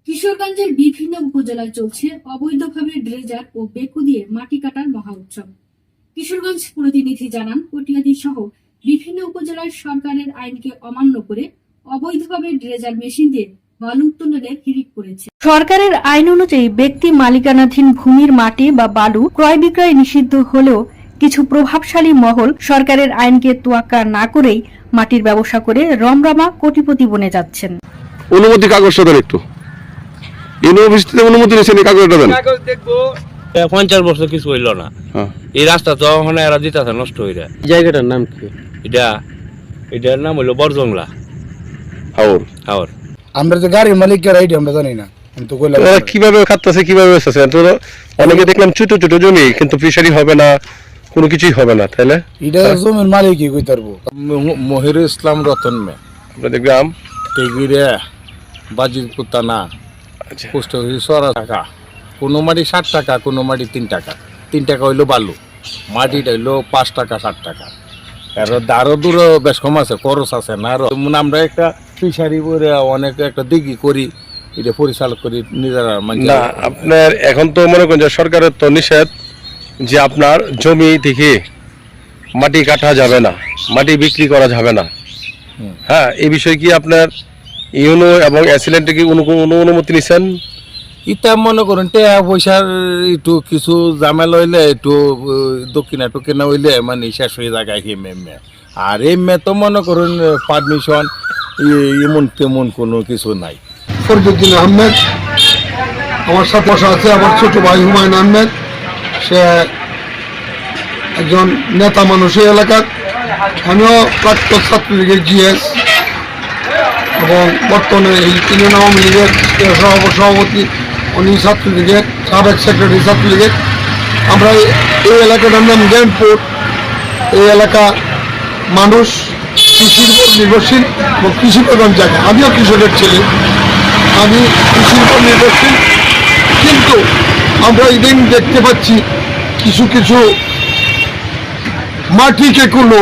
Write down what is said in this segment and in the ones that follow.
কিশোরগঞ্জের বিভিন্ন উপজেলায় চলছে অবৈধভাবে ড্রেজার ও বেকু দিয়ে মাটি কাটার মহা উৎসব। কিশোরগঞ্জ প্রতিনিধি জানান, কটিয়াদী সহ বিভিন্ন উপজেলার সরকারের আইনকে অমান্য করে অবৈধভাবে ড্রেজার মেশিন দিয়ে বালু উত্তোলনের হিড়িক পড়েছে। সরকারের আইন অনুযায়ী ব্যক্তি মালিকানাধীন ভূমির মাটি বা বালু ক্রয় বিক্রয় নিষিদ্ধ হলেও কিছু প্রভাবশালী মহল সরকারের আইনকে তোয়াক্কা না করেই মাটির ব্যবসা করে রমরমা কোটিপতি বনে যাচ্ছেন। অনুমতি কাগজটা দেন একটু। ইউনিভার্সিটিতে অনুমতি নিয়েছেন, কাগজটা দেন। কাগজ দেখবো 50 বছর কিছু হইল না। এই রাস্তা তো ওখানে এরা দিতেছে নষ্ট হয়ে যায়। জায়গাটার নাম কি? এটার নাম হইলো বরজংলা হাওর। হাওর। আমরা যে গাড়ির মালিকের আইডি আমরা জানি না, কিন্তু কিভাবে খাচ্ছে, কিভাবে বেচতেছে? অনেকে দেখলাম ছোট ছোট জমি, কিন্তু ফিশারি হবে না, কোনো কিছুই হবে না। তাহলে এটা জমির মালিকই কই পারবো। মহির ইসলাম রতন মে আপনাদের গ্রাম তেগিরে বাজিরপুর থানা। আচ্ছা, পোস্ট অফিস 12 টাকা, কোনো মাটি 60 টাকা, কোনো মাটি 3 টাকা। 3 টাকা হইলো বালু, মাটিটা হইলো 5 টাকা 60 টাকা। আরো দূর বেশ কম আছে, খরচ আছে না। আরো আমরা একটা ফিশারি করে অনেক একটা দিঘি করি, এটা পরিচালক করি নিজেরা। না, আপনার এখন তো মনে করেন যে সরকারের তো নিষেধ যে আপনার জমি থেকে মাটি কাটা যাবে না, মাটি বিক্রি করা যাবে না। হ্যাঁ, এই বিষয়ে কি আপনার ইউনো এবং অ্যাসিলেন্টে কি অনুমতি নিচ্ছেন? ইটা মনে করেন টাকা পয়সার একটু কিছু ঝামেলা হইলে, একটু দক্ষিণা টুকিনা হইলে মানে শেষ হয়ে যায় এমএ। আর এমএ তো মনে করুন পারমিশন এমন তেমন কোনো কিছু নাই। ফরিদুদ্দিন আহমেদ আমার সাথে বসা আছে, আমার ছোট ভাই হুমায়ুন আহমেদ। সে একজন নেতা মানুষ এই এলাকার। আমিও প্রাক্তন ছাত্রলীগের জিএস এবং বর্তমানে এই তিন আওয়ামী লীগের সভাপতি, উনি ছাত্রলীগের সাবেক সেক্রেটারি ছাত্রলীগের। আমরা এই এলাকাটার নাম জ্ঞানপুর। এই এলাকা মানুষ কৃষির উপর নির্ভরশীল এবং কৃষি প্রধান জায়গা। আমিও কৃষকের ছেলে, আমি কৃষির উপর নির্ভরশীল। কিন্তু আমরা ইদানিং দেখতে পাচ্ছি কিছু কিছু মাটিকে কোনো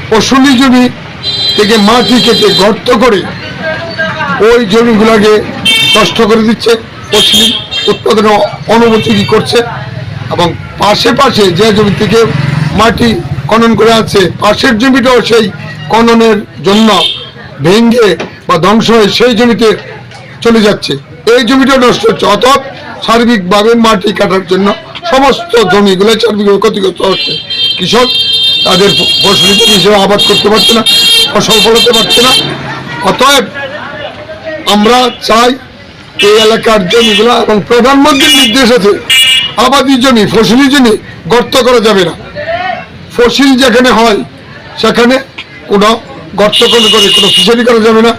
ফসলি জমি থেকে মাটি কেটে গর্ত করে ওই জমিগুলোকে নষ্ট করে দিচ্ছে, ফসলি উৎপাদনে অনুমতি করছে। এবং পাশে পাশে যে জমি থেকে মাটি খনন করে আছে, পাশের জমিটাও সেই খননের জন্য ভেঙে বা ধ্বংস হয়ে সেই জমিতে চলে যাচ্ছে, এই জমিটাও নষ্ট হচ্ছে। অতএব সার্বিকভাবে মাটি কাটার জন্য সমস্ত জমিগুলো সার্বিকভাবে ক্ষতিগ্রস্ত হচ্ছে। কৃষক তাদের ফসলি জমি হিসেবে আবাদ করতে পারছে না, ফসল ফলাতে পারছে না। অতএব আমরা চাই এই এলাকার জমিগুলো, এবং প্রধানমন্ত্রীর নির্দেশ আছে আবাদি জমি, ফসলি জমি গর্ত করা যাবে না। ফসল যেখানে হয় সেখানে কোনো গর্ত করে কোনো ফিশারি করা যাবে না,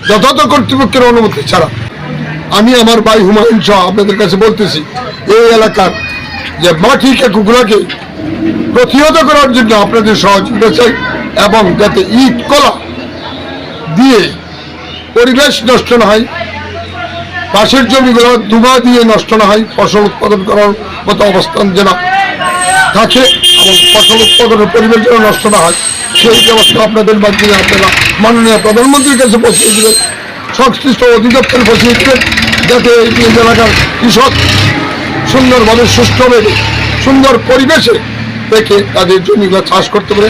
যথাযথ কর্তৃপক্ষের অনুমতি ছাড়া। আমি আমার ভাই হুমায়ুন সহ আপনাদের কাছে বলতেছি, এই এলাকার যে মাটি কেকুগুলোকে প্রতিহত করার জন্য আপনাদের সহযোগিতা চাই, এবং যাতে ইট কলা দিয়ে পরিবেশ নষ্ট না হয়, পাশের জমিগুলো ধুমা দিয়ে নষ্ট না হয়, ফসল উৎপাদন করার মতো অবস্থান যেন থাকে এবং ফসল উৎপাদনের পরিবেশ যেন নষ্ট না হয়, সেই ব্যবস্থা আপনাদের মাধ্যমে আপনারা মাননীয় প্রধানমন্ত্রীর কাছে পৌঁছে দেবেন, সংশ্লিষ্ট অধিদপ্তরে পৌঁছে দেবেন, যাতে এই এলাকার কৃষক সুন্দরভাবে সুষ্ঠুভাবে সুন্দর পরিবেশে রেখে তাদের জমিগুলো চাষ করতে পারে।